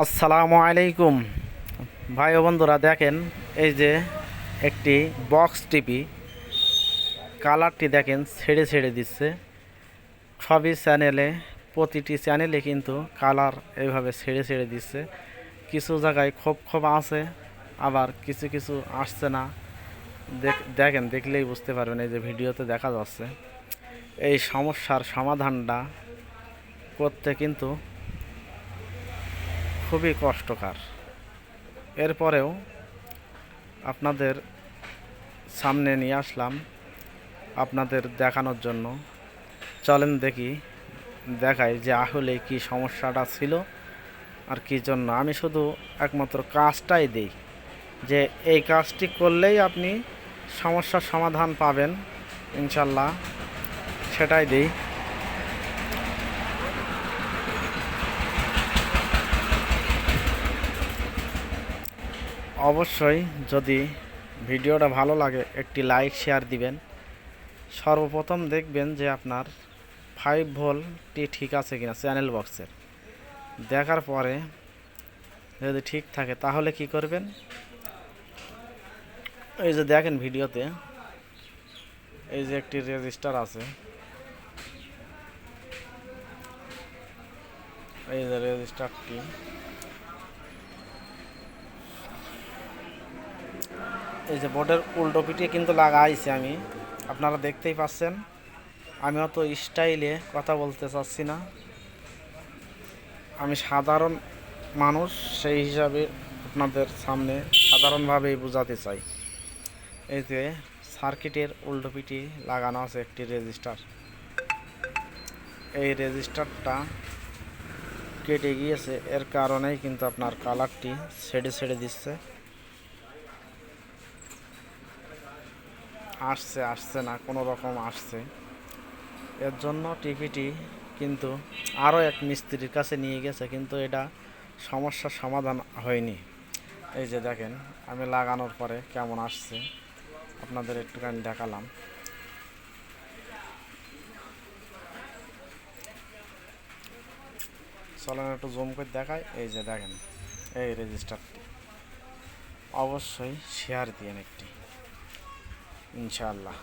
আসসালামু আলাইকুম ভাই ও বন্ধুরা, দেখেন এই যে একটি বক্স টিভি, কালারটি দেখেন ছেড়ে ছেড়ে দিচ্ছে। সবই চ্যানেলে, প্রতিটি চ্যানেলে কিন্তু কালার এইভাবে ছেড়ে ছেড়ে দিচ্ছে। কিছু জায়গায় খোপ খোপ আছে, আবার কিছু কিছু আসছে না। দেখেন, দেখলেই বুঝতে পারবেন, এই যে ভিডিওতে দেখা যাচ্ছে। এই সমস্যার সমাধানটা করতে কিন্তু খুবই কষ্টকর। এরপরেও আপনাদের সামনে নিয়ে আসলাম আপনাদের দেখানোর জন্য। চলেন দেখি, দেখাই যে আসলে কি সমস্যাটা ছিল আর কি জন্য। আমি শুধু একমাত্র কাজটাই দিই, যে এই কাজটি করলেই আপনি সমস্যার সমাধান পাবেন ইনশাল্লাহ, সেটাই দিই। অবশ্যই যদি ভিডিওটা ভালো লাগে একটি লাইক শেয়ার দিবেন। সর্বপ্রথম দেখবেন যে আপনার 5 ভোল্টটি ঠিক আছে কিনা চ্যানেল বক্সের। দেখার পরে যদি ঠিক থাকে তাহলে কি করবেন, এই যে দেখেন ভিডিওতে এই যে একটি রেজিস্টার আছে, এই যে রেজিস্টারটি, এই যে বোর্ডের উল্টো পিঠে কিন্তু লাগাইছি আমি, আপনারা দেখতেই পাচ্ছেন। আমি অত স্টাইলে কথা বলতে চাচ্ছি না, আমি সাধারণ মানুষ, সেই হিসাবে আপনাদের সামনে সাধারণভাবেই বোঝাতে চাই। এই যে সার্কিটের উল্টো পিঠে লাগানো আছে একটি রেজিস্টার, এই রেজিস্টারটা কেটে গিয়েছে, এর কারণেই কিন্তু আপনার কালারটি ছেড়ে ছেড়ে দিচ্ছে। আসছে আসছে না, কোনো রকম আসছে। এর জন্য টিভিটি কিন্তু আরও এক মিস্ত্রির কাছে নিয়ে গেছে, কিন্তু এটা সমস্যার সমাধান হয়নি। এই যে দেখেন আমি লাগানোর পরে কেমন আসছে আপনাদের একটুখানি দেখালাম। চলেন একটু জুম করে দেখায়। এই যে দেখেন এই রেজিস্টারটি, অবশ্যই শেয়ার দিয়েন একটি ইনশাআল্লাহ।